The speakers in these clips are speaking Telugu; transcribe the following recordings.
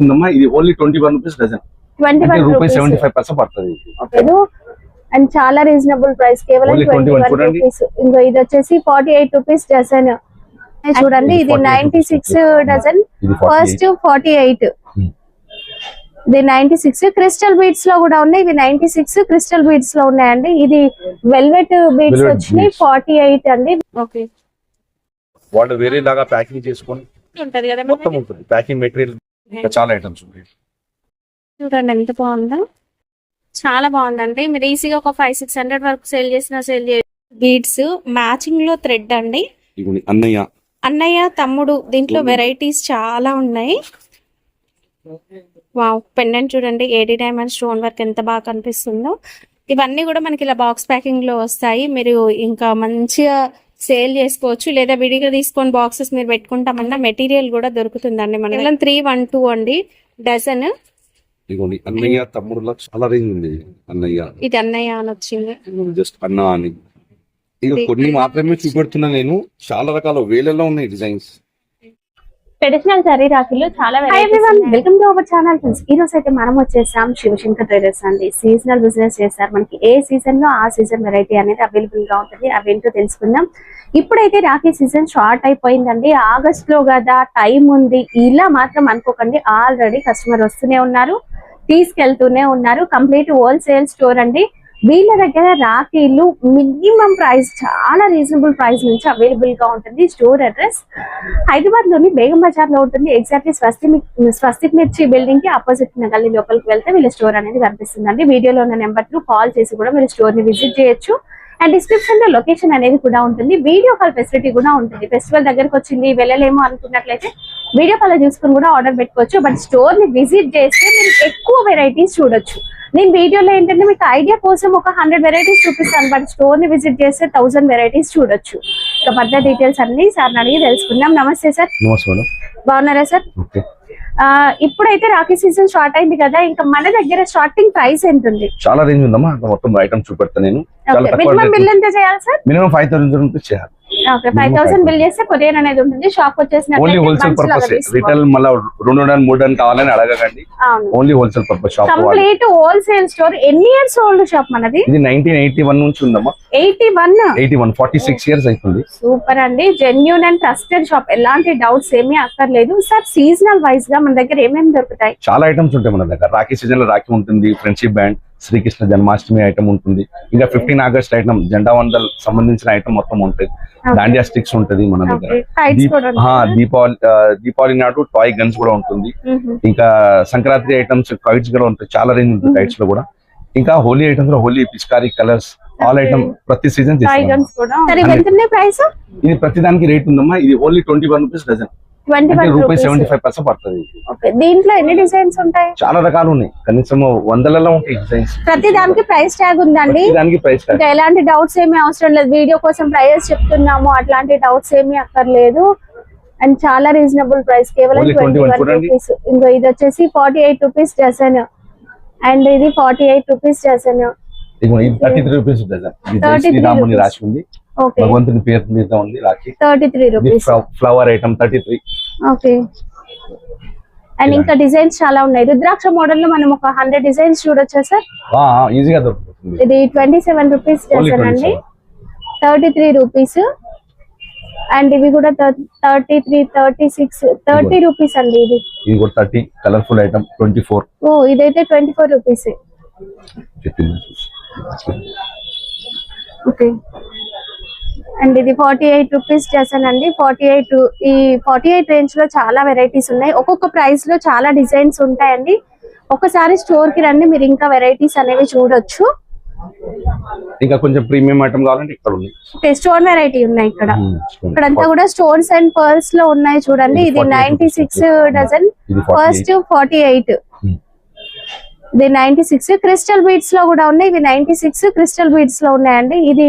ఉందమ్మా ఇది ఓన్లీ 21 రూపీస్ డజన్. 21 రూపీస్ 75% పడుతుంది. ఓకే అండ్ చాలా రీజనబుల్ ప్రైస్, కేవలం 21 రూపీస్. ఇంకో ఇది వచ్చేసి 48 రూపీస్ డజన్. చూడండి ఇది 96 డజన్, ఫస్ట్ 48, ఇది 96 క్రిస్టల్ బీడ్స్ లో కూడా ఉన్నాయి. ఇవి 96 క్రిస్టల్ బీడ్స్ లో ఉన్నాయండి. ఇది వెల్వెట్ బీడ్స్ వచ్చినాయి 48 అండి. ఓకే వాళ్ళు వేరే లాగా ప్యాకింగ్ చేసుకొని ఉంటది కదా మొత్తం ఉంటుంది. ప్యాకింగ్ మెటీరియల్ చాలా ఐటమ్స్ ఉన్నాయి. చూడండి ఎంత బాగుందో, చాలా బాగుందండి. మీరు ఈజీగా ఒక 500-600 వరకు సేల్ చేసిన సేల్ చేయ. బీడ్స్ మ్యాచింగ్ లో థ్రెడ్ అండి. అన్నయ్య తమ్ముడు, దీంట్లో వెరైటీస్ చాలా ఉన్నాయి. వావ్, పెండెంట్ చూడండి, ఏడీ డైమండ్ స్టోన్ వర్క్ ఎంత బాగా కనిపిస్తుందో. ఇవన్నీ కూడా మనకి ఇలా బాక్స్ ప్యాకింగ్ లో వస్తాయి. మీరు ఇంకా మంచిగా సేల్ చేసుకోవచ్చు, లేదా విడిగా తీసుకొని బాక్సెస్ మీరు పెట్టుకుంటామన్నా మెటీరియల్ కూడా దొరుకుతుందండి. మనకి 312 అండి డజన్. అన్నయ్య తమ్ముడు చాలా రేంజ్ ఉంది. అన్నయ్య ఇది అన్నయ్య అని వచ్చింది, జస్ట్ అన్న అని. ఇక కొన్ని మాత్రమే చూపెడుతున్నా నేను, చాలా రకాల వేలలో ఉన్నాయి డిజైన్స్. ట్రెడిషనల్ జరీ రాఖీలు చాలా welcome to our channel friends. ఈ రోజు అయితే మనం వచ్చేసాం శివశంకర్ ట్రేడర్స్ అండి. సీజనల్ బిజినెస్ చేస్తారు. మనకి ఏ సీజన్ లో ఆ సీజన్ వెరైటీ అనేది అవైలబుల్ గా ఉంటుంది. అవేంటో తెలుసుకుందాం. ఇప్పుడైతే రాఖీ సీజన్ స్టార్ట్ అయిపోయిందండి. ఆగస్ట్ లో కదా టైం ఉంది, ఇలా మాత్రం అనుకోకండి. ఆల్రెడీ కస్టమర్ వస్తూనే ఉన్నారు, తీసుకెళ్తూనే ఉన్నారు. కంప్లీట్ హోల్సేల్ స్టోర్ అండి. వీళ్ళ దగ్గర రాఖీలు మినిమం ప్రైస్ చాలా రీజనబుల్ ప్రైస్ నుంచి అవైలబుల్ గా ఉంటుంది. స్టోర్ అడ్రస్ హైదరాబాద్ లోని బేగం బజార్ లో ఉంటుంది. ఎగ్జాక్ట్లీ స్వస్తిక్ మిర్చి బిల్డింగ్ కి ఆపోజిట్ గల్లీ లోపలికి వెళ్తే వీళ్ళ స్టోర్ అనేది కనిపిస్తుందండి. వీడియోలో ఉన్న నెంబర్ కు కాల్ చేసి కూడా మీరు స్టోర్ ని విజిట్ చేయొచ్చు. అండ్ డిస్క్రిప్షన్ లో లొకేషన్ అనేది కూడా ఉంటుంది. వీడియో కాల్ ఫెసిలిటీ కూడా ఉంటుంది. ఫెస్టివల్ దగ్గరకు వచ్చింది, వెళ్ళలేమో అనుకున్నట్లయితే వీడియో కాల్ చూసుకుని కూడా ఆర్డర్ పెట్టుకోవచ్చు. బట్ స్టోర్ ని విజిట్ చేస్తే మీరు ఎక్కువ వెరైటీస్ చూడొచ్చు. నేను వీడియోలో ఏంటంటే మీకు ఐడియా కోసం ఒక 100 వెరైటీస్ చూపిస్తాను, బట్ స్టోర్ ని విజిట్ చేస్తే 1000 వెరైటీస్ చూడొచ్చు. ఇక ఫర్దర్ డీటెయిల్స్ అన్ని సార్ అడిగి తెలుసుకుందాం. నమస్తే సార్. బాగున్నారా సార్? ఇప్పుడైతే రాఖీ సీజన్ స్టార్ట్ అయింది కదా, ఇంకా మన దగ్గర స్టార్టింగ్ ప్రైస్ ఎంత ఉంది? చాలా రేంజ్ ఉందమ్మా. మొత్తం ఐటమ్ చూపెడతా నేను. మినిమం బిల్ ఎంత చేయాలి సార్? మినిమం 5000 రూపీస్ చేయాలి. ఓకే, 5000 బిల్ చేస్తే కొరియర్ అనేది ఉంటుంది. షాప్ వచ్చేసిన ఓన్లీ హోల్సేల్ పర్పస్. రిటైల్ మళ్ళీ 2-3 కావాలని అడగకండి. Only wholesale purpose shop. Complete wholesale store. ఎన్ని ఇయర్స్ ఓల్డ్ షాప్ మనది? ఇది 1981 నుంచి ఉందమ్మా. 81 46 ఇయర్స్ అవుతుంది. సూపర్ అండి. జెన్యూన్ అండ్ ట్రస్టెడ్ షాప్, ఎలాంటి డౌట్స్ ఏమీ అక్కర్లేదు. సార్ సీజనల్ వైజ్ గా మన దగ్గర ఏమేమి దొరుకుతాయి? చాలా ఐటమ్స్ ఉంటాయి మన దగ్గర. రాఖీ సీజన్ లో రాఖీ ఉంటుంది, friendship band, Srikrishna Janmashtami item ఉంటుంది, ఇంకా 15 ఆగస్ట్ ఐటమ్, జెండా వందలు సంబంధించిన ఐటమ్ మొత్తం ఉంటుంది. దాండియా స్టిక్స్ ఉంటుంది మన దగ్గర. దీపావళి నాడు టాయ్ గన్స్ కూడా ఉంటుంది. ఇంకా సంక్రాంతి ఐటమ్స్, కైట్స్ కూడా ఉంటాయి. చాలా రేంజ్ ఉంటుంది కైట్స్ లో కూడా. ఇంకా హోలీ ఐటమ్స్ లో హోలీ పిస్కారీ కలర్స్ ఆల్ ఐటమ్ ప్రతి సీజన్ ఇది ప్రతి దానికి రేట్ ఉందమ్మా. ఇది ఓన్లీ 21 రూపీస్ డజన్. రూపీస్ 75% పడుతుంది. దీంట్లో ఎన్ని డిజైన్స్ ఉంటాయి? చాలా రకాలు ఉన్నాయి, కనీసం 100లలో ఉంటాయి డిజైన్స్. ప్రతి దానికి ప్రైస్ ట్యాగ్ ఉందండి. దానికి ప్రైస్ ట్యాగ్. ఎలాంటి డౌట్స్ ఏమీ అవసరం లేదు. వీడియో కోసం ప్రైస్ చెప్తున్నాము, అట్లాంటి డౌట్స్ ఏమీ అక్కర్లేదు. అండ్ చాలా రీజనబుల్ ప్రైస్, కేవలం 21 రూపీస్. ఇంకో ఇది వచ్చేసి 48 రూపీస్ డజన్, అండ్ ఇది 48 రూపీస్ డజన్. 33 rupees dozen. శ్రీరాముని రాసి ఉంది, భగవంతుని పేరు మీద ఉంది Rakhi. 33 rupees. Flower item 33. Okay, and ఇంకా డిజైన్స్ చాలా ఉన్నాయి. రుద్రాక్ష మోడల్ లో మనం ఒక 100 డిజైన్స్ చూడొచ్చా సార్? ఈజీగా దొరుకుతుంది. ఇది 27 రూపీస్ డజన్ అండి. 33 రూపీస్. అండ్ ఇవి కూడా 33, 36, 30 రూపీస్ అండి. ఇది కూడా 30. Colourful item 24. ఓ, ఇదైతే 24 రూపీస్. ఓకే, అండ్ ఇది 48 రూపీస్ డజన్ అండి. 48. ఈ 48 రేంజ్ లో చాలా వెరైటీస్ ఉన్నాయి. ఒక్కొక్క ప్రైస్ లో చాలా డిజైన్స్ ఉంటాయండి. ఒకసారి స్టోర్ కి రండి, మీరు ఇంకా వెరైటీస్ అనేవి చూడొచ్చు. ఇంకా కొంచెం ప్రీమియం ఐటమ్ కావాలంటే ఇక్కడ ఉంది. స్టోన్ వెరైటీ ఉన్నాయి ఇక్కడ. ఇక్కడంతా కూడా స్టోన్స్ అండ్ పర్ల్స్ లో ఉన్నాయి చూడండి. ఇది 96 డజన్, ఫస్ట్ 48, ఇది 96 క్రిస్టల్ బీడ్స్ లో కూడా ఉన్నాయి. ఇవి 96 క్రిస్టల్ బీడ్స్ లో ఉన్నాయండి. ఇది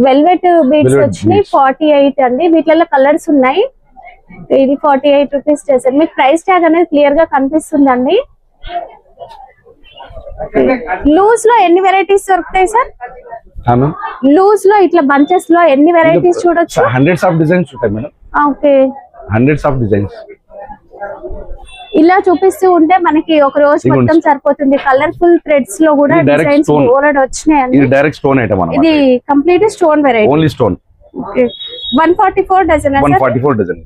వెల్వెట్ బీడ్స్ వచ్చినాయి 48 అండి. వీటిలో కలర్స్ ఉన్నాయి. ఇది 48 రూపీస్ డజన్. మీకు ప్రైస్ ట్యాగ్ అనేది క్లియర్ గా కనిపిస్తుందండి. లూజ్ లో ఎన్ని వెరైటీస్ దొరుకుతాయి సార్? లూజ్ లో ఇట్లా బంచెస్ లో ఎన్ని వెరైటీస్ చూడొచ్చు? హండ్రెడ్స్ ఆఫ్ డిజైన్స్ ఉంటాయి madam. Okay, hundreds of designs. ఇలా చూపిస్తూ ఉంటే మనకి ఒక రోజు ఇది మొత్తం సరిపోతుంది. కలర్ఫుల్ థ్రెడ్స్ లో కూడా ఇది direct డిజైన్స్ stone. వచ్చినాయండి. ఇది డైరెక్ట్ స్టోన్ ఐటమ్ అన్నమాట. ఇది complete stone variety. Only stone. 144 dozen. 144 dozen.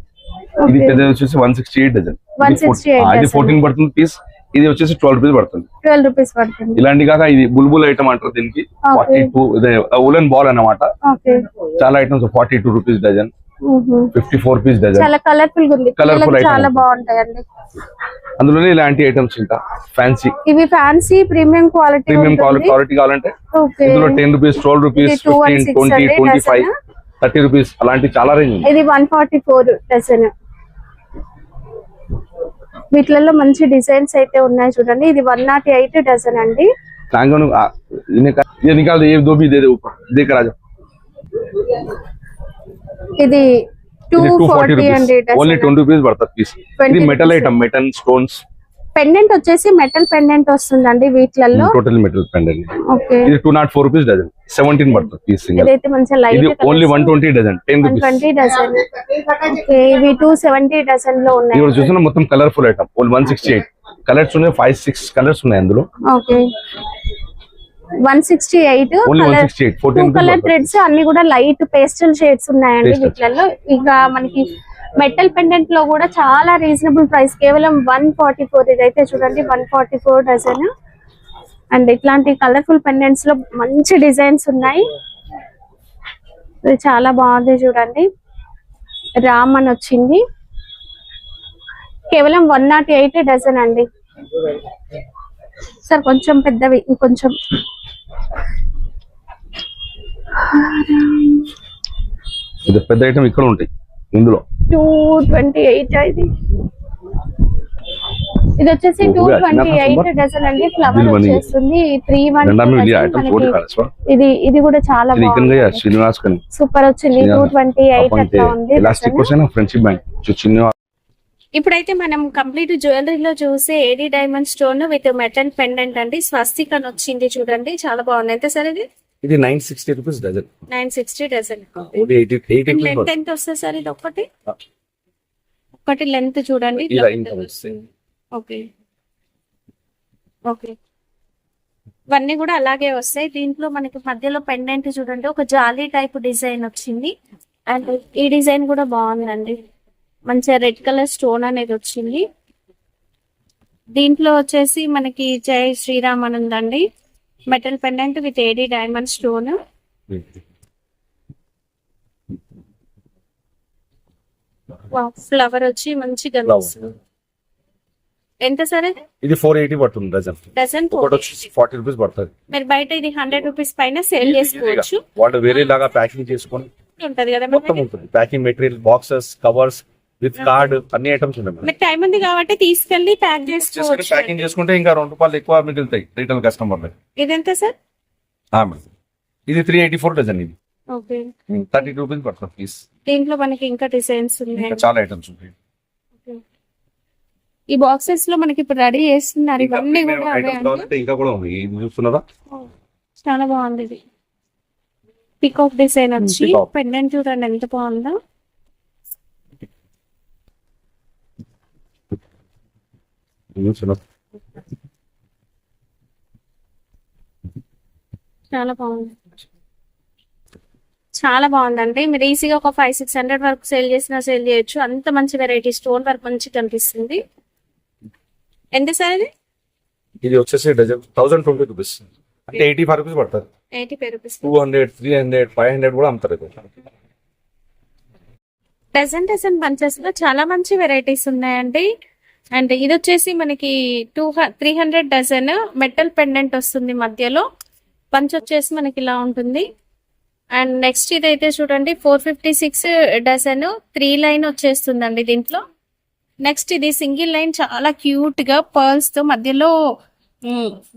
ఇది పెద్ద వచ్చేసి 168 డజన్. 168 ఇది 14 పడుతుంది పీస్. ఇది వచ్చేసి 12 రూపీస్ పడుతుంది. 12 రూపీస్ పడుతుంది. ఇలాంటి కాక ఇది బుల్బుల్ ఐటమ్ అంటారు దీనికి. 42 ఇది ఉలెన్ బాల్ అన్నమాట. ఓకే. చాలా items 42 rupees dozen. 54 piece dozen. చాలా కలర్ఫుల్ గా ఉంది. Colourful item. చాలా బాగుంటాయండి. అందులోనే ఇలాంటి ఐటమ్స్ ఇంకా ఫ్యాన్సీ ఇవి ఫ్యాన్సీ ప్రీమియం క్వాలిటీ క్వాలిటీ కావాలంటే ఓకే. ఇందులో 10 రూపీస్, 12 రూపీస్, ఇది 15, 216 20, అండి 25, 30 రూపీస్ అలాంటి చాలా రేంజ్ ఉంది. ఇది 144 డజన్. వీటిలలో మంచి డిజైన్స్ అయితే ఉన్నాయి చూడండి. ఇది 108 డజన్ అండి. कांगन ये निकाल दे, ये दो भी दे दे ऊपर देख राजा. ఇది 240 అండి. ఓన్లీ 20 రూపీస్ పడుతుంది పీస్. ఇది metal item, metal stones. Pendant వచ్చేసి మెటల్ పెండెంట్ వస్తుందండి వీటిలలో. Total metal pendant. ఓకే. ఇది 204 రూపీస్ డజన్. 17 పడుతుంది పీస్ సింగిల్. ఇదైతే మంచి లైట్. ఇది only 120 dozen, 10 rupees. 120 dozen. Okay. ఇవి 270 డజన్ లో ఉన్నాయి. ఇవి చూస్తున్నా మొత్తం కలర్ఫుల్ ఐటమ్. 168 కలర్స్ ఉన్నాయి. 5-6 కలర్స్ ఉన్నాయి అందులో. ఓకే. 168 ఓన్లీ 168 14 కలర్ థ్రెడ్స్ అన్ని కూడా లైట్ పేస్టల్ షేడ్స్ ఉన్నాయండి వీటిలలో. ఇంకా మనకి మెటల్ పెండెంట్ లో కూడా చాలా రీజనబుల్ ప్రైస్, కేవలం 144. ఇదైతే చూడండి 144 డజన్. అండ్ ఇట్లాంటి కలర్ఫుల్ పెండెంట్స్ లో మంచి డిజైన్స్ ఉన్నాయి. ఇది చాలా బాగుంది చూడండి. రామ్ అని వచ్చింది. కేవలం 108 డజన్ అండి. సార్ కొంచెం పెద్దవి, ఇంకొంచెం. ఇది పెద్ద ఐటమ్ ఇక్కడ ఉంటాయి ఇందులో. 228 ఇది వచ్చేసి 228 డజన్ అండి. ఫ్లవర్ వచ్చేస్తుంది 312. ఇది కూడా చాలా బాగుంది. శ్రీనివాస్ కని సూపర్ వచ్చింది. 228 అట్లా ఉంది. ఎలాస్టిక్ కోసం ఫ్రెండ్షిప్ బ్యాండ్ చిన్న. ఇప్పుడైతే మనం కంప్లీట్ జ్యువెలరీలో చూసే AD diamond stone with metal pendant అండి. స్వస్తిక్ అని వచ్చింది చూడండి. చాలా బాగుంది. ఎంత సార్ ఇది? ఇది 960 రూపీస్ డజన్. 960 డజన్. 80 లెంత్ ఎంత వస్తుంది సార్ ఇది? ఒకటి లెంత్ చూడండి. ఓకే. ఓకే. ఇవన్నీ కూడా అలాగే వస్తాయి. దీంట్లో మనకి మధ్యలో పెండెంట్ చూడండి, ఒక జాలీ టైప్ డిజైన్ వచ్చింది. అండ్ ఈ డిజైన్ కూడా బాగుందండి. మంచిగా రెడ్ కలర్ స్టోన్ అనేది వచ్చింది. దీంట్లో వచ్చేసి మనకి జై శ్రీరామ్ అని ఉందండి. Metal pendant with AD diamond stone. Flower వచ్చి మంచిగా కనిపిస్తుంది. ఎంత సరే? ఇది 480 పడుతుంది డజన్. డజన్ 40 రూపీస్ పడుతుంది. మీరు బయట ఇది 100 రూపీస్ పైన సేల్ చేసుకోవచ్చు. వాళ్ళు వేరే లాగా ప్యాకింగ్ చేసుకొని ఉంటది కదా మొత్తం ఉంటుంది. Packing material, boxes, covers with card అన్ని ఐటమ్స్ ఉన్నాయి. మీకు టైం ఉంది కాబట్టి తీసుకెళ్లి ప్యాక్ చేసుకోవచ్చు. ప్యాకింగ్ చేసుకుంటే ఇంకా 2 రూపాయలు ఎక్కువ మిగులుతాయి రిటైల్ కస్టమర్. ఇది ఎంత సార్? ఇది 384 డజన్. ఇది ఓకే. 30 రూపీస్ పడుతుంది పీస్. దీంట్లో మనకి ఇంకా డిజైన్స్ ఉన్నాయి. చాలా ఐటమ్స్ ఉంటాయి. ఈ బాక్సెస్ లో మనకి ఇప్పుడు రెడీ చేస్తున్నారు. ఇవన్నీ కూడా ఇంకా కూడా ఉంది. ఇది చూస్తున్నారా? చాలా బాగుంది. ఇది పికాక్ డిజైన్ వచ్చి పెండెంట్ చూడండి ఎంత బాగుందో. చాలా బాగుంది. చాలా బాగుందండి. మీరు ఈజీగా ఒక 500-600 వరకు సేల్ చేసినా సేల్ చేయొచ్చు. అంత మంచి వెరైటీ. స్టోన్ వర్క్ మంచి కనిపిస్తుంది. ఎంత సార్ ఇది? ఇది వచ్చేసి డజన్ 1020 రూపీస్. అంటే 85 రూపీస్ పడుతుంది. 85 రూపీస్. 200, 300, 500 కూడా అమ్ముతారు. డజన్ డజన్ బంచెస్ లో చాలా మంచి వెరైటీస్ ఉన్నాయండి. అండ్ ఇది వచ్చేసి మనకి 300 డజన్ మెటల్ పెండెంట్ వస్తుంది. మధ్యలో పంచ్ వచ్చేసి మనకి ఇలా ఉంటుంది. అండ్ నెక్స్ట్ ఇదైతే చూడండి 456 డజన్ 3 లైన్ వచ్చేస్తుందండి దీంట్లో. నెక్స్ట్ ఇది సింగిల్ లైన్ చాలా క్యూట్ గా పర్ల్స్ తో మధ్యలో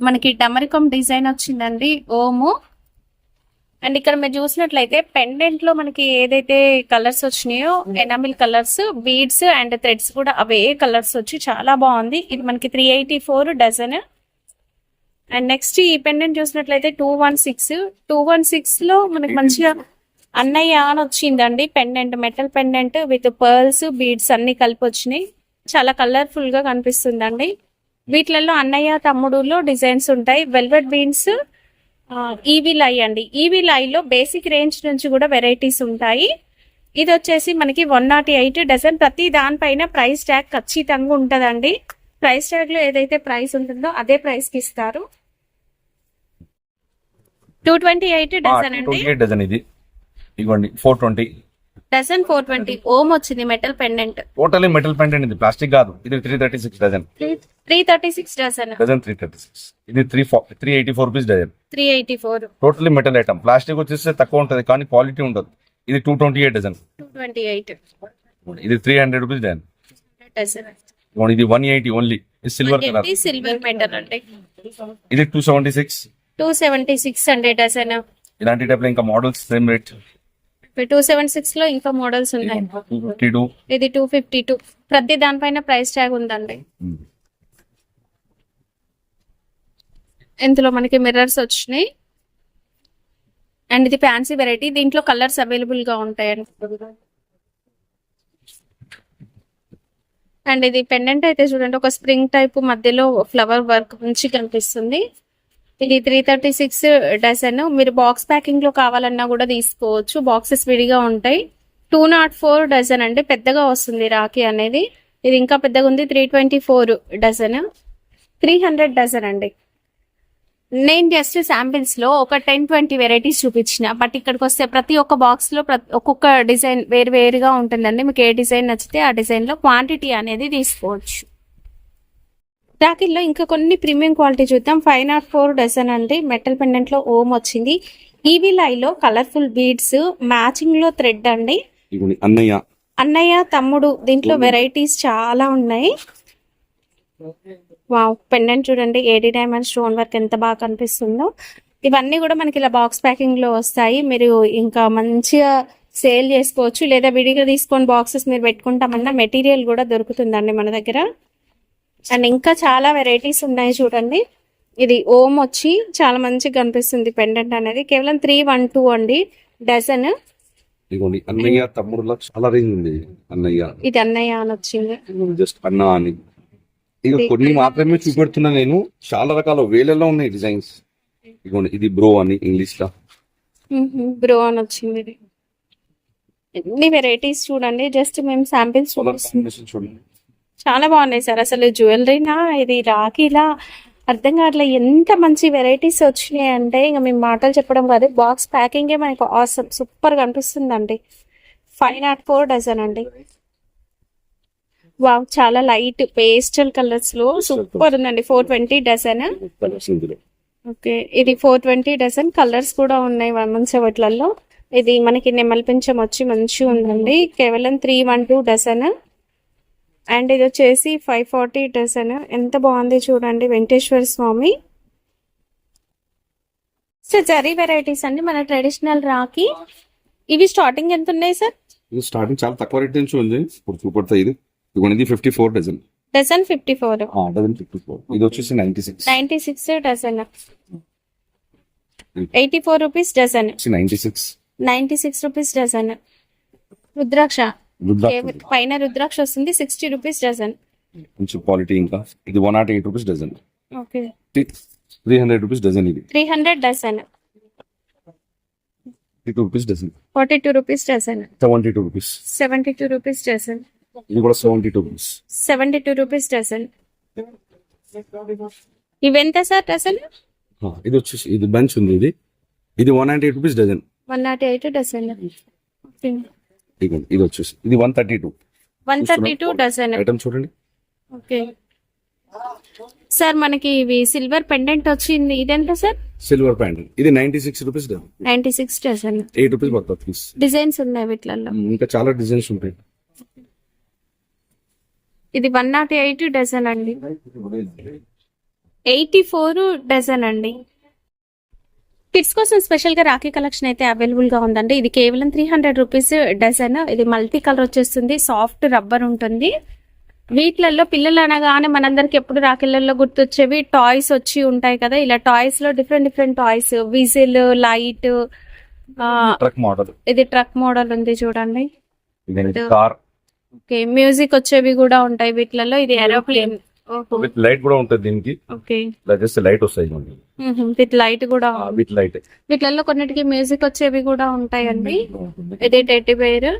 మనకి డమరికం డిజైన్ వచ్చిందండి. ఓము. అండ్ ఇక్కడ మీరు చూసినట్లయితే పెండెంట్ లో మనకి ఏదైతే కలర్స్ వచ్చినాయో enamel colours, beads and threads కూడా అవే కలర్స్ వచ్చి చాలా బాగుంది. ఇది మనకి 384 డజన్. అండ్ నెక్స్ట్ ఈ పెండెంట్ చూసినట్లయితే 216 లో మనకి మంచిగా అన్నయ్య అని వచ్చిందండి. Pendant metal pendant with pearls, beads అన్ని కలిపి వచ్చినాయి. చాలా కలర్ఫుల్ గా కనిపిస్తుందండి. వీటిలలో అన్నయ్య తమ్ముడులో డిజైన్స్ ఉంటాయి. వెల్వెట్ బీన్స్ ఈవీ లై అండి. ఈవీ లైలో బేసిక్ రేంజ్ నుంచి కూడా వెరైటీస్ ఉంటాయి. ఇది వచ్చేసి మనకి 108 డజన్. ప్రతి దానిపైన ప్రైస్ ట్యాగ్ ఖచ్చితంగా ఉంటదండి. ప్రైస్ ట్యాగ్ లో ఏదైతే ప్రైస్ ఉంటుందో అదే ప్రైస్ కి ఇస్తారు. 228 డజన్ అండి. 28 డజన్ ఇది ఇవ్వండి 420 డజన్ 420. ఓం వచ్చింది metal pendant. Totally metal pendant ఇది ప్లాస్టిక్ కాదు. ఇది 336 డజన్. 336 డజన్. డజన్ 336. ఇది 384 rupees dozen. 384. Totally metal item. Plastic వచ్చేస్తే తక్కువ ఉంటది కానీ క్వాలిటీ ఉండదు. ఇది 228 డజన్. 228. ఇది 300 రూపీస్ డజన్. డజన్. ఇది 180 ఓన్లీ. ఇది సిల్వర్ కలర్. సిల్వర్ మెటల్ అండి. ఇది 276. 276 అండి డజన్. ఇలాంటి టైప్ లో ఇంకా మోడల్స్ సేమ్ రేట్. 276 లో ఇంకా మోడల్స్ ఉన్నాయి. 252. ఇది 252. ప్రతి దానిపైన ప్రైస్ ట్యాగ్ ఉందండి. ఇందులో మనకి మిర్రర్స్ వచ్చినాయి. అండ్ ఇది ఫ్యాన్సీ వెరైటీ. దీంట్లో కలర్స్ అవైలబుల్ గా ఉంటాయండి. అండ్ ఇది పెండెంట్ అయితే చూడండి, ఒక స్ప్రింగ్ టైప్ మధ్యలో ఫ్లవర్ వర్క్ మంచి కనిపిస్తుంది. ఇది 336 డజన్. మీరు బాక్స్ ప్యాకింగ్ లో కావాలన్నా కూడా తీసుకోవచ్చు. బాక్సెస్ విడిగా ఉంటాయి. 204 డజన్ అండి. పెద్దగా వస్తుంది రాఖీ అనేది. ఇది ఇంకా పెద్దగా ఉంది. 324 డజన్. 300 డజన్ అండి. నేను జస్ట్ శాంపిల్స్ లో ఒక 10-20 వెరైటీస్ చూపించిన. బట్ ఇక్కడికి వస్తే ప్రతి ఒక్క బాక్స్ లో ఒక్కొక్క డిజైన్ వేరు వేరుగా ఉంటుందండి. మీకు ఏ డిజైన్ నచ్చితే ఆ డిజైన్ లో క్వాంటిటీ అనేది తీసుకోవచ్చు. రాఖీల్లో ఇంకా కొన్ని ప్రీమియం క్వాలిటీ చూద్దాం. 504 డజన్ అండి. మెటల్ పెండెంట్ లో ఓం వచ్చింది. ఈవీ లైలో కలర్ఫుల్ బీడ్స్, మ్యాచింగ్ లో థ్రెడ్ అండి. అన్నయ్య తమ్ముడు దీంట్లో వెరైటీస్ చాలా ఉన్నాయి. వావ్, పెండెంట్ చూడండి, ఏడీ డైమండ్ స్టోన్ వర్క్ ఎంత బాగా కనిపిస్తుందో. ఇవన్నీ కూడా మనకి ఇలా బాక్స్ ప్యాకింగ్ లో వస్తాయి. మీరు ఇంకా మంచిగా సేల్ చేసుకోవచ్చు, లేదా విడిగా తీసుకొని బాక్సెస్ మీరు పెట్టుకుంటామన్నా మెటీరియల్ కూడా దొరుకుతుందండి మన దగ్గర. అండ్ ఇంకా చాలా వెరైటీస్ ఉన్నాయి చూడండి. ఇది ఓం వచ్చి చాలా మంచిగా కనిపిస్తుంది పెండెంట్ అనేది. కేవలం 312 అండి డజన్. అన్నయ్య తమ్ముడులో చాలా రేంజ్ ఉంది. అన్నయ్య, ఇది అన్నయ్య అని వచ్చింది. జస్ట్ అన్న అని ఇక కొన్ని మాత్రమే చూపెడుతున్నా నేను. చాలా రకాల వేలలో ఉన్నాయి డిజైన్స్. ఇదిగోండి, ఇది బ్రో అని ఇంగ్లీష్ లో బ్రో అని వచ్చింది. ఇది ఎన్ని వెరైటీస్ చూడండి. జస్ట్ మేము శాంపిల్స్ చూడండి. చాలా బాగున్నాయి సార్. అసలు జ్యువెలరీనా ఇది రాఖీలా అర్థం కావట్లే. ఎంత మంచి వెరైటీస్ వచ్చినాయి అంటే ఇంకా మేము మాటలు చెప్పడం కాదు. బాక్స్ ప్యాకింగే మనకు ఆసమ్ సూపర్ కనిపిస్తుందండి. 504 డజన్ అండి. వావ్, చాలా లైట్ పేస్టల్ కలర్స్ లో సూపర్ ఉందండి. 420 డజన్. ఓకే, ఇది 420 డజన్. కలర్స్ కూడా ఉన్నాయి మంచి. ఇది మనకి నెమలి పింఛం వచ్చి మంచిగా ఉందండి. కేవలం 312 డజన్. అండ్ ఇది వచ్చేసి 540 డజన్. ఎంత బాగుంది చూడండి, వెంకటేశ్వర స్వామి. సో జరీ వెరైటీస్ అండి మన ట్రెడిషనల్ రాఖీ. ఇవి స్టార్టింగ్ ఎంత ఉన్నాయి సార్? ఇది స్టార్టింగ్ చాలా తక్కువ రేట్ నుంచి ఉంది. ఇప్పుడు చూపడతాయి. ఇది 54 డజన్. డజన్ 54. డజన్ 54. ఇది వచ్చేసి 96 dozen. 84 rupees dozen. 96 rupees dozen. రుద్రాక్ష పైన రుద్రాక్ష వస్తుంది. 60 రూపీస్ డజన్. కొంచెం క్వాలిటీ. ఇంకా ఇది 108 rupees dozen. Okay, 300 rupees dozen. ఇది 300 dozen. 52 rupees dozen. 42 rupees dozen. 72 rupees. 72 rupees dozen. ఇది కూడా 72 రూపీస్. 72 rupees dozen. ఇవెంత సార్ డజన్? ఇది వచ్చేసి ఇది బంచ్ ఉంది. ఇది 198 రూపీస్ డజన్. 198 డజన్. ఇది వచ్చేసి ఇది 132 డజన్. ఐటమ్ చూడండి. ఓకే సార్, మనకి ఇవి సిల్వర్ పెండెంట్ వచ్చింది. ఇదెంత సార్? సిల్వర్ పెండెంట్ ఇది 96 రూపీస్ డజన్. 96 డజన్. 8 రూపీస్ పడుతుంది పీస్. డిజైన్స్ ఉన్నాయి వీటిలలో. ఇంకా చాలా డిజైన్స్ ఉంటాయి. ఇది 108 డజన్ అండి. 84 డజన్ అండి. కిడ్స్ కోసం స్పెషల్ గా రాఖీ కలెక్షన్ అయితే అవైలబుల్ గా ఉందండి. ఇది కేవలం 300 రూపీస్ డజన్. ఇది మల్టీ కలర్ వచ్చేస్తుంది. సాఫ్ట్ రబ్బర్ ఉంటుంది. వీటిలలో పిల్లలు అనగానే మనందరికి ఎప్పుడు రాఖీలలో గుర్తొచ్చేవి టాయ్స్ వచ్చి ఉంటాయి కదా. ఇలా టాయ్స్ లో different toys, whistle, light, truck model. ఇది ట్రక్ మోడల్ ఉంది చూడండి. ఓకే, మ్యూజిక్ వచ్చేవి కూడా ఉంటాయి వీటిలలో. ఇది ఏరోప్లేన్. విత్ లైట్ కూడా ఉంటుంది దీనికి. ఓకే, జస్ట్ లైట్ వస్తాయి విత్ లైట్ కూడా. With light. వీటిలలో కొన్నిటికి మ్యూజిక్ వచ్చేవి కూడా ఉంటాయండి. ఇది టెడ్డీ బేర్.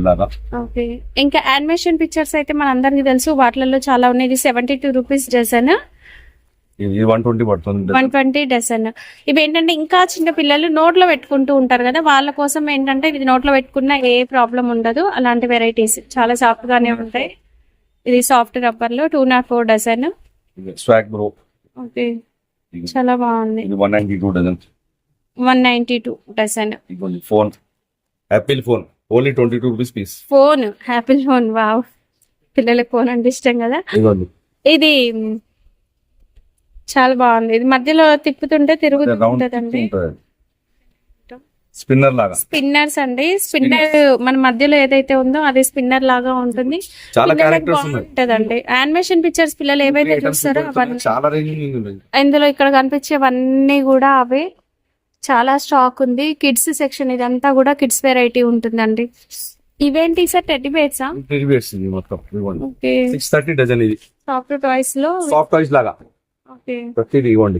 లాగా. ఓకే, ఇంకా యానిమేషన్ పిక్చర్స్ అయితే మన అందరికి తెలుసు, వాటిలలో చాలా ఉన్నాయి. ఇది 72 రూపీస్ డజన్. ఇది 120 పడుతుంది. 120 డజన్. ఇవి ఏంటంటే ఇంకా చిన్న పిల్లలు నోట్లో పెట్టుకుంటూ ఉంటారు కదా, వాళ్ళ కోసం ఏంటంటే ఇది నోట్లో పెట్టుకున్న ఏ ప్రాబ్లం ఉండదు. అలాంటి వెరైటీస్ చాలా సాఫ్ట్ గానే ఉంటాయి. ఇది సాఫ్ట్ రబ్బర్ లో 204 డజన్. Swag bro. ఓకే, చాలా బాగుంది. ఇది 192 డజన్. 192 డజన్. ఇది phone, Apple phone, only 22 rupees piece. Phone, Apple phone. Wow, పిల్లలకి ఫోన్ అంటే ఇష్టం కదా. ఇది చాలా బాగుంది. ఇది మధ్యలో తిప్పుతుంటే తిరుగుతుంటదండి. స్పిన్నర్ లాగా. స్పిన్నర్స్ అండి. స్పిన్నర్ మన మధ్యలో ఏదైతే ఉందో అది స్పిన్నర్ లాగా ఉంటుంది. చాలా క్యారెక్టర్స్ ఉంటదండి. యానిమేషన్ పిక్చర్స్ పిల్లలు ఏవైతే చూస్తారో అవన్నీ చాలా రేంజ్ ఉంది. ఇందులో ఇక్కడ కనిపించేవన్నీ కూడా అవే. చాలా స్టాక్ ఉంది. కిడ్స్ సెక్షన్ ఇదంతా కూడా కిడ్స్ వెరైటీ ఉంటుందండి. ఇవేంటి సార్, టెడ్డీ బేర్సా? టెడ్డీ బేర్స్ ఇది మొత్తం. Okay, 630 dozen. ఇది సాఫ్ట్ టాయ్స్ లో. సాఫ్ట్ టాయ్స్ లాగా. ఓకే, ప్రతిదీ ఇవ్వండి.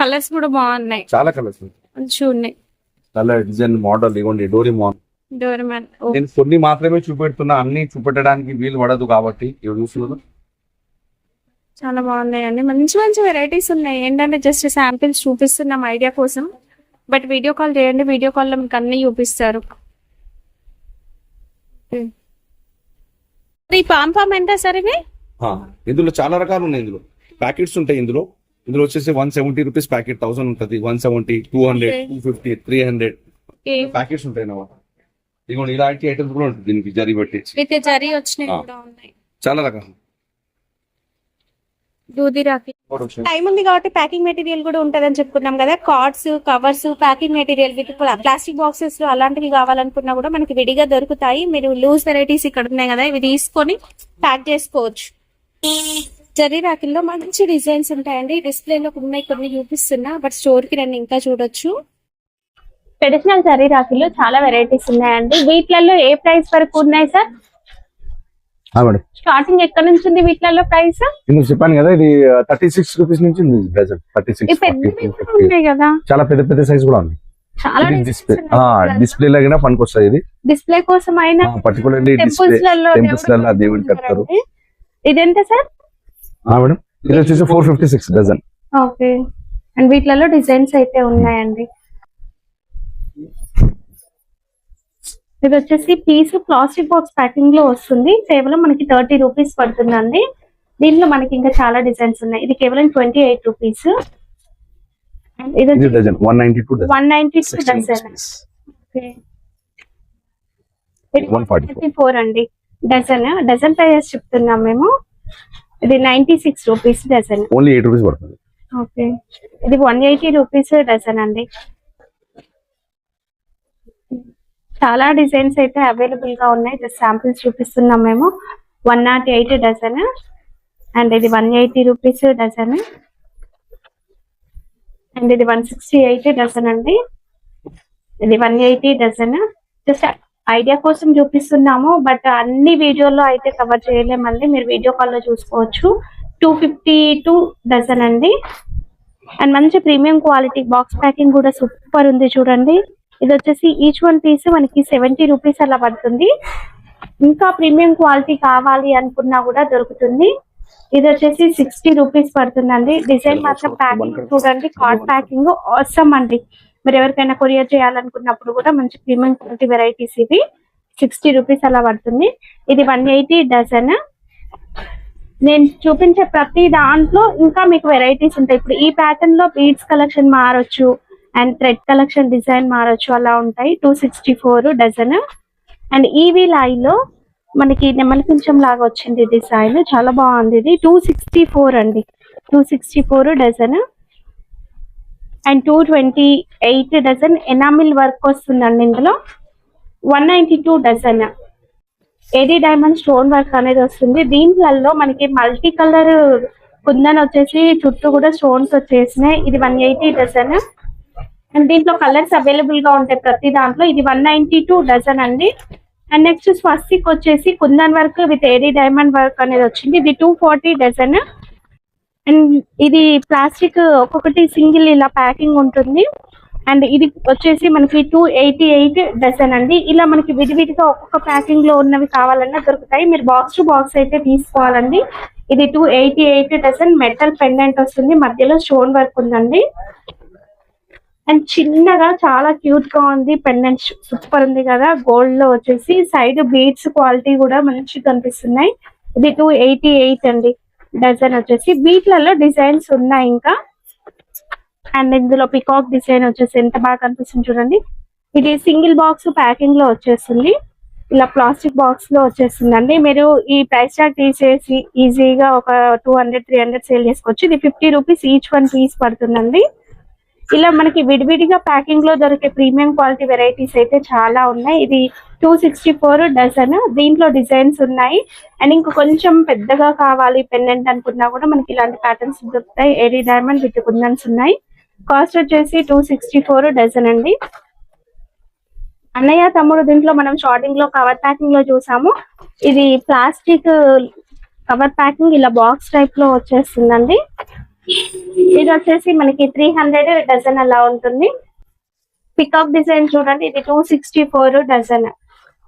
కలర్స్ కూడా బాగున్నాయి. చాలా కలర్స్ మంచిగా ఉన్నాయి. చాలా డిజైన్ మోడల్ ఇవ్వండి. డోరేమాన్. నేను కొన్ని మాత్రమే చూపెడుతున్నా, అన్ని చూపెట్టడానికి వీలు పడదు కాబట్టి చూస్తున్నారు. చాలా బాగున్నాయండి. మంచి మంచి వెరైటీస్ ఉన్నాయి. ఏంటంటే జస్ట్ శాంపిల్స్ చూపిస్తున్నాం ఐడియా కోసం. బట్ వీడియో కాల్ చేయండి, వీడియో కాల్ లో మీకు అన్ని చూపిస్తారు. ఈ పాంపామ్ ఎంత సార్ ఇవి? ఇందులో చాలా రకాలు ఉన్నాయి. ఇందులో ప్యాకెట్స్ ఉంటాయి. ఇందులో వచ్చేసి 170 రూపీస్ ప్యాకెట్, 1000 ఉంటుంది. 170, 200, 250, 300 ప్యాకెట్స్ ఉంటాయి అన్నమాట. ఇదిగోండి, ఇలాంటి ఐటమ్స్ కూడా ఉంటుంది దీనికి జరీ బట్టి. జరీ వచ్చినాయి కూడా ఉన్నాయి. చాలా రకాలు. దూది రాఖీ. టైం ఉంది కాబట్టి ప్యాకింగ్ మెటీరియల్ కూడా ఉంటదని చెప్పుకున్నాం కదా. Cards, covers, packing material with plastic boxes లో అలాంటివి కావాలనుకున్నా కూడా మనకి విడిగా దొరుకుతాయి. మీరు లూజ్ వెరైటీస్ ఇక్కడ ఉన్నాయి కదా, ఇవి తీసుకొని ప్యాక్ చేసుకోవచ్చు. జరీ రాఖీల్లో మంచి డిజైన్స్ ఉంటాయండి. డిస్ప్లే లో ఉన్నాయి, కొన్ని చూపిస్తున్నా, బట్ స్టోర్ కి రండి ఇంకా చూడొచ్చు. ట్రెడిషనల్ జరీ రాఖీల్లో చాలా వెరైటీస్ ఉన్నాయండి. వీటిలలో ఏ ప్రైస్ వరకు ఉన్నాయి సార్? స్టార్టింగ్ ఎక్కడ నుంచి ఉంది వీటిలలో ప్రైస్? చెప్పాను కదా, ఇది 36 రూపీస్ నుంచి ఉంది. 36 ఉంటాయి కదా, చాలా పెద్ద పెద్ద సైజ్ కూడా ఉంది. చాలా డిస్ప్లే లాగా పనికి వస్తాయి. ఇది డిస్ప్లే కోసం అయినా, పర్టికులర్లీ టెంపుల్స్ లలో దేవుడికి కడతారు. ఇదెంత సార్? మేడం ఇది వచ్చేసి 456 డజన్. ఓకే, అండ్ వీటిలలో డిజైన్స్ అయితే ఉన్నాయండి. ఇది వచ్చేసి పీస్ ప్లాస్టిక్ బాక్స్ ప్యాకింగ్ లో వస్తుంది. కేవలం మనకి 30 రూపీస్ పడుతుందండి. దీంట్లో మనకి ఇంకా చాలా డిజైన్స్ ఉన్నాయి. ఇది కేవలం 28 రూపీస్. ఇది డజన్ 192 డజన్. ఓకే, 144 అండి డజన్. డజన్ ప్రైస్ చెప్తున్నాం మేము. ఇది 96 రూపీస్ డజన్. ఓన్లీ 8 రూపీస్ పడుతుంది. ఓకే, ఇది 180 రూపీస్ డజన్ అండి. చాలా డిజైన్స్ అయితే అవైలబుల్ గా ఉన్నాయి. జస్ట్ శాంపిల్స్ చూపిస్తున్నాం మేము. 108 డజన్. అండ్ ఇది 180 రూపీస్ డజన్. అండ్ ఇది 168 డజన్ అండి. ఇది 180 డజన్. జస్ట్ ఐడియా కోసం చూపిస్తున్నాము, బట్ అన్ని వీడియోలో అయితే కవర్ చేయలేమండి. మీరు వీడియో కాల్ లో చూసుకోవచ్చు. 252 డజన్ అండి. అండ్ మంచి ప్రీమియం క్వాలిటీ బాక్స్ ప్యాకింగ్ కూడా సూపర్ ఉంది చూడండి. ఇది వచ్చేసి ఈచ్ వన్ పీస్ మనకి 70 రూపీస్ అలా పడుతుంది. ఇంకా ప్రీమియం క్వాలిటీ కావాలి అనుకున్నా కూడా దొరుకుతుంది. ఇది వచ్చేసి 60 రూపీస్ పడుతుందండి. డిజైన్ మాత్రం ప్యాకింగ్ చూడండి, కార్డ్ ప్యాకింగ్ ఆసమ్ అండి. మీరు ఎవరికైనా కొరియర్ చేయాలనుకున్నప్పుడు కూడా మంచి ప్రీమియం క్వాలిటీ వెరైటీస్ ఇవి. 60 రూపీస్ అలా పడుతుంది. ఇది 180 డజన్. నేను చూపించే ప్రతి దాంట్లో ఇంకా మీకు వెరైటీస్ ఉంటాయి. ఇప్పుడు ఈ ప్యాటర్న్ లో బీడ్స్ కలెక్షన్ మారొచ్చు, అండ్ థ్రెడ్ కలెక్షన్ డిజైన్ మారొచ్చు, అలా ఉంటాయి. 264 డజన్. అండ్ ఈవీ లైవ్ లో మనకి నెమలి పింఛం లాగా వచ్చింది డిజైన్, చాలా బాగుంది. ఇది 264 అండి. 264 dozen. And 228 dozen enamel work వస్తుందండి ఇందులో. 192 dozen AD diamond stone work అనేది వస్తుంది. దీంట్లో మనకి మల్టీ కలర్ కుందన్ వచ్చేసి చుట్టూ కూడా స్టోన్స్ వచ్చేసినాయి. ఇది 180 డజన్. అండ్ దీంట్లో కలర్స్ అవైలబుల్ గా ఉంటాయి ప్రతి దాంట్లో. ఇది 192 డజన్ అండి. అండ్ నెక్స్ట్ స్వస్తిక్ వచ్చేసి kundan work with AD diamond work అనేది వచ్చింది. ఇది 240 డజన్. అండ్ ఇది ప్లాస్టిక్ ఒక్కొక్కటి సింగిల్ ఇలా ప్యాకింగ్ ఉంటుంది. అండ్ ఇది వచ్చేసి మనకి 288 డజన్ అండి. ఇలా మనకి విడివిడిగా ఒక్కొక్క ప్యాకింగ్ లో ఉన్నవి కావాలన్నా దొరుకుతాయి. మీరు బాక్స్ టు బాక్స్ అయితే తీసుకోవాలండి. ఇది 288 డజన్. మెటల్ పెండెంట్ వస్తుంది, మధ్యలో స్టోన్ వర్క్ ఉందండి. అండ్ చిన్నగా చాలా క్యూట్ గా ఉంది. పెండెంట్ సూపర్ ఉంది కదా. గోల్డ్ లో వచ్చేసి సైడ్ బీడ్స్ క్వాలిటీ కూడా మంచిగా కనిపిస్తున్నాయి. ఇది 288 అండి డజన్ వచ్చేసి. వీటిలలో డిజైన్స్ ఉన్నాయి ఇంకా. అండ్ ఇందులో పికాక్ డిజైన్ వచ్చేసి ఎంత బాగా కనిపిస్తుంది చూడండి. ఇది సింగిల్ బాక్స్ ప్యాకింగ్ లో వచ్చేస్తుంది. ఇలా ప్లాస్టిక్ బాక్స్ లో వచ్చేస్తుందండి. మీరు ఈ ప్రైస్ ట్యాగ్ తీసేసి ఈజీగా ఒక 200-300 సేల్ చేసుకోవచ్చు. ఇది 50 రూపీస్ ఈచ్ వన్ పీస్ పడుతుందండి. ఇలా మనకి విడివిడిగా ప్యాకింగ్ లో దొరికే ప్రీమియం క్వాలిటీ వెరైటీస్ అయితే చాలా ఉన్నాయి. ఇది 264 డజన్. దీంట్లో డిజైన్స్ ఉన్నాయి. అండ్ ఇంకా కొంచెం పెద్దగా కావాలి పెండెంట్ అనుకున్నా కూడా మనకి ఇలాంటి ప్యాటర్న్స్ దొరుకుతాయి. ఏడీ డైమండ్ విత్ కుందన్స్ ఉన్నాయి. కాస్ట్ వచ్చేసి 264 డజన్ అండి. అన్నయ్య తమ్ముడు దీంట్లో మనం షార్టింగ్ లో కవర్ ప్యాకింగ్ లో చూసాము. ఇది ప్లాస్టిక్ కవర్ ప్యాకింగ్ ఇలా బాక్స్ టైప్ లో వచ్చేస్తుందండి. ఇది వచ్చేసి మనకి 300 డజన్ అలా ఉంటుంది. పికాక్ డిజైన్ చూడండి. ఇది 264 డజన్.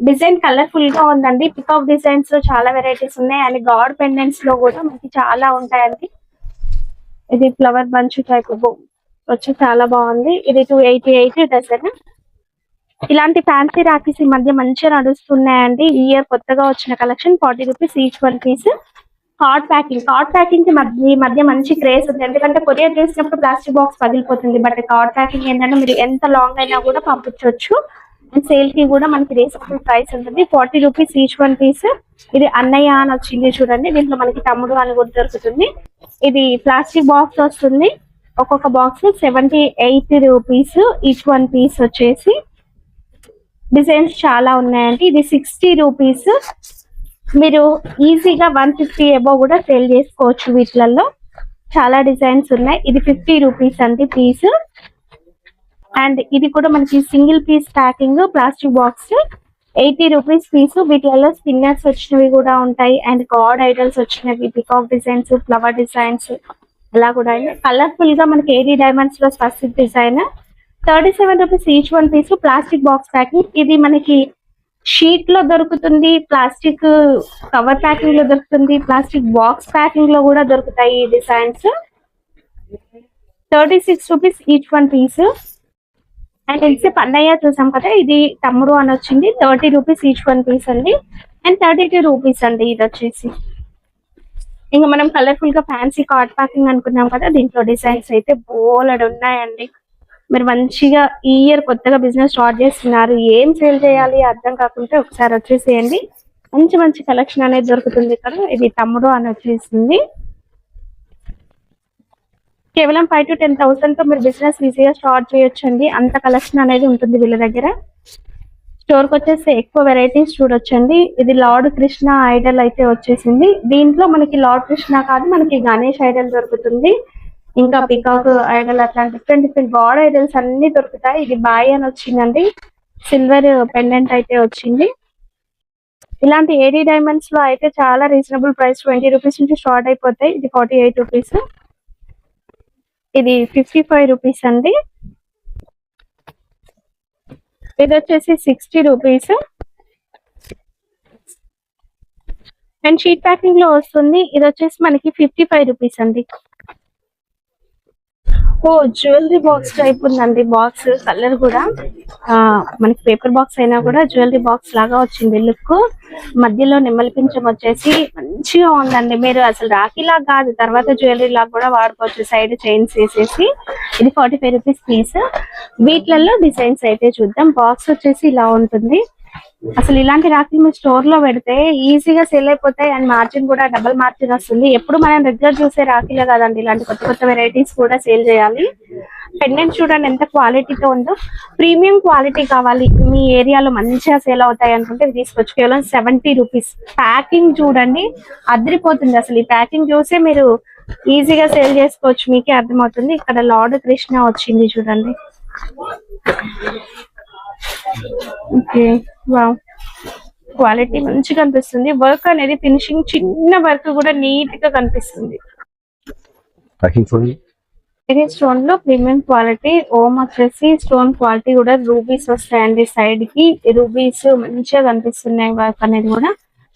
డిజైన్ కలర్ఫుల్ గా ఉందండి. పికాక్ డిజైన్స్ లో చాలా వెరైటీస్ ఉన్నాయి. అండ్ గాడ్ పెండెంట్స్ లో కూడా మనకి చాలా ఉంటాయండి. ఇది ఫ్లవర్ బంచ్ టైప్ వచ్చి చాలా బాగుంది. ఇది 288 డజన్. ఇలాంటి ఫ్యాన్సీ రాఖీస్ ఈ మధ్య మంచిగా నడుస్తున్నాయండి. ఈ ఇయర్ కొత్తగా వచ్చిన collection. 40 rupees each one piece. Card packing కి ఈ మధ్య మంచి క్రేజ్ ఉంది. ఎందుకంటే కొరియర్ చేసినప్పుడు ప్లాస్టిక్ బాక్స్ పగిలిపోతుంది. బట్ కార్డ్ ప్యాకింగ్ ఏంటంటే మీరు ఎంత లాంగ్ అయినా కూడా పంపించవచ్చు. అండ్ సేల్ కి కూడా మనకి రీజనబుల్ ప్రైస్ ఉంటుంది. 40 రూపీస్ ఈచ్ వన్ పీస్. ఇది అన్నయ్య అని వచ్చింది చూడండి. దీంట్లో మనకి తమ్ముడు అని కూడా దొరుకుతుంది. ఇది ప్లాస్టిక్ బాక్స్ వస్తుంది. ఒక్కొక్క box 78 rupees each one piece వచ్చేసి. డిజైన్స్ చాలా ఉన్నాయండి. ఇది 60 రూపీస్. మీరు ఈజీగా 150 అబోవ్ కూడా సేల్ చేసుకోవచ్చు. వీటిలలో చాలా డిజైన్స్ ఉన్నాయి. ఇది 50 రూపీస్ అండి పీస్. అండ్ ఇది కూడా మనకి single piece packing plastic box 80 rupees piece. వీటిలలో స్పిన్నర్స్ వచ్చినవి కూడా ఉంటాయి. అండ్ గాడ్ ఐడల్స్ వచ్చినవి, పికాక్ డిజైన్స్, ఫ్లవర్ డిజైన్స్ అలా కూడా కలర్ఫుల్ గా మనకి ఏడీ డైమండ్స్ లో specific design. 37 rupees each one piece. Plastic box packing. ఇది మనకి షీట్ లో దొరుకుతుంది, ప్లాస్టిక్ కవర్ ప్యాకింగ్ లో దొరుకుతుంది, ప్లాస్టిక్ బాక్స్ ప్యాకింగ్ లో కూడా దొరుకుతాయి ఈ designs. 36 rupees each one piece. And ఇంతసేపు అన్నయ్య చూసాం కదా, ఇది తమ్ముడు అని వచ్చింది. 30 రూపీస్ ఈచ్ వన్ పీస్ అండి. అండ్ 32 రూపీస్ అండి ఇది వచ్చేసి. ఇంకా మనం కలర్ఫుల్ గా ఫ్యాన్సీ కార్డ్ ప్యాకింగ్ అనుకున్నాం కదా, దీంట్లో డిజైన్స్ అయితే బోలెడు ఉన్నాయండి. మీరు మంచిగా ఈ ఇయర్ కొత్తగా బిజినెస్ స్టార్ట్ చేస్తున్నారు, ఏం సేల్ చేయాలి అర్థం కాకుంటే ఒకసారి వచ్చేసేయండి. మంచి మంచి కలెక్షన్ అనేది దొరుకుతుంది ఇక్కడ. ఇది తమ్ముడు అని వచ్చేసింది. కేవలం 5 to 10,000 తో మీరు బిజినెస్ ఈజీగా స్టార్ట్ చేయొచ్చు అండి. అంత కలెక్షన్ అనేది ఉంటుంది వీళ్ళ దగ్గర. స్టోర్ కి వచ్చేసి ఎక్కువ వెరైటీస్ చూడొచ్చండి. ఇది లార్డ్ కృష్ణ ఐడల్ అయితే వచ్చేసింది. దీంట్లో మనకి లార్డ్ కృష్ణ కాదు, మనకి గణేష్ ఐడల్ దొరుకుతుంది. ఇంకా పికాక్ ఐడల్ అట్లాంటి డిఫరెంట్ గాడ్ ఐడల్స్ అన్ని దొరుకుతాయి. ఇది బాయ్ అని వచ్చిందండి. సిల్వర్ పెండెంట్ అయితే వచ్చింది. ఇలాంటి ఏడీ డైమండ్స్ లో అయితే చాలా రీజనబుల్ ప్రైస్, 20 రూపీస్ నుంచి స్టార్ట్ అయిపోతాయి. ఇది 48 రూపీస్. ఇది 55 రూపీస్ అండి. ఇది వచ్చేసి 60 రూపీస్. అండ్ షీట్ ప్యాకింగ్ లో వస్తుంది. ఇది వచ్చేసి మనకి 55 రూపీస్ అండి. ఓ జ్యువెలరీ బాక్స్ టైప్ ఉందండి. బాక్స్ కలర్ కూడా మనకి పేపర్ బాక్స్ అయినా కూడా జ్యువెలరీ బాక్స్ లాగా వచ్చింది లుక్. మధ్యలో నెమలి పింఛం వచ్చేసి మంచిగా ఉందండి. మీరు అసలు రాఖీ లాగా కాదు, తర్వాత జ్యువెలరీ లాగా కూడా వాడుకోవచ్చు. సైడ్ చైన్స్ వేసేసి. ఇది 45 రూపీస్ పీస్. వీటిలలో డిజైన్స్ అయితే చూద్దాం. బాక్స్ వచ్చేసి ఇలా ఉంటుంది. అసలు ఇలాంటి రాఖీలు మీరు స్టోర్ లో పెడితే ఈజీగా సేల్ అయిపోతాయి. అండ్ మార్జిన్ కూడా డబుల్ మార్జిన్ వస్తుంది. ఎప్పుడు మనం రెగ్యులర్ చూసే రాఖీలే కాదండి, ఇలాంటి కొత్త కొత్త వెరైటీస్ కూడా సేల్ చేయాలి. పెండెంట్ చూడండి ఎంత క్వాలిటీతో ఉందో. ప్రీమియం క్వాలిటీ కావాలి, మీ ఏరియాలో మంచిగా సేల్ అవుతాయి అనుకుంటే తీసుకోవచ్చు. కేవలం 70 రూపీస్. ప్యాకింగ్ చూడండి అదిరిపోతుంది. అసలు ఈ ప్యాకింగ్ చూసే మీరు ఈజీగా సేల్ చేసుకోవచ్చు, మీకే అర్థమవుతుంది. ఇక్కడ లార్డ్ కృష్ణ వచ్చింది చూడండి. ఓకే వావ్, క్వాలిటీ మంచిగా కనిపిస్తుంది. వర్క్ అనేది ఫినిషింగ్ చిన్న వర్క్ కూడా నీట్ గా కనిపిస్తుంది. ప్యాకింగ్ చూడండి. ఇది స్టోన్ లో ప్రీమియం క్వాలిటీ. ఓమ్ వచ్చేసి స్టోన్ క్వాలిటీ కూడా రూబీస్ వస్తాయండి. సైడ్ కి రూబీస్ మంచిగా కనిపిస్తున్నాయి. వర్క్ అనేది కూడా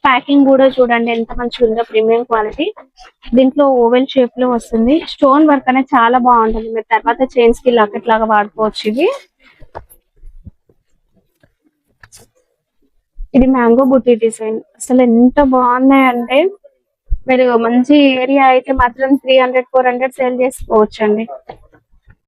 ప్యాకింగ్ కూడా చూడండి ఎంత మంచిగా ఉందో, ప్రీమియం క్వాలిటీ. దీంట్లో ఓవెల్ షేప్ లో వస్తుంది. స్టోన్ వర్క్ అనేది చాలా బాగుంటుంది. మీరు తర్వాత చైన్స్ కి లాకెట్ లాగా వాడుకోవచ్చు. ఇది మ్యాంగో బుట్టి డిజైన్. అసలు ఎంత బాగున్నాయంటే మీరు మంచి ఏరియా అయితే మాత్రం 300 400 సేల్ చేసుకోవచ్చు అండి.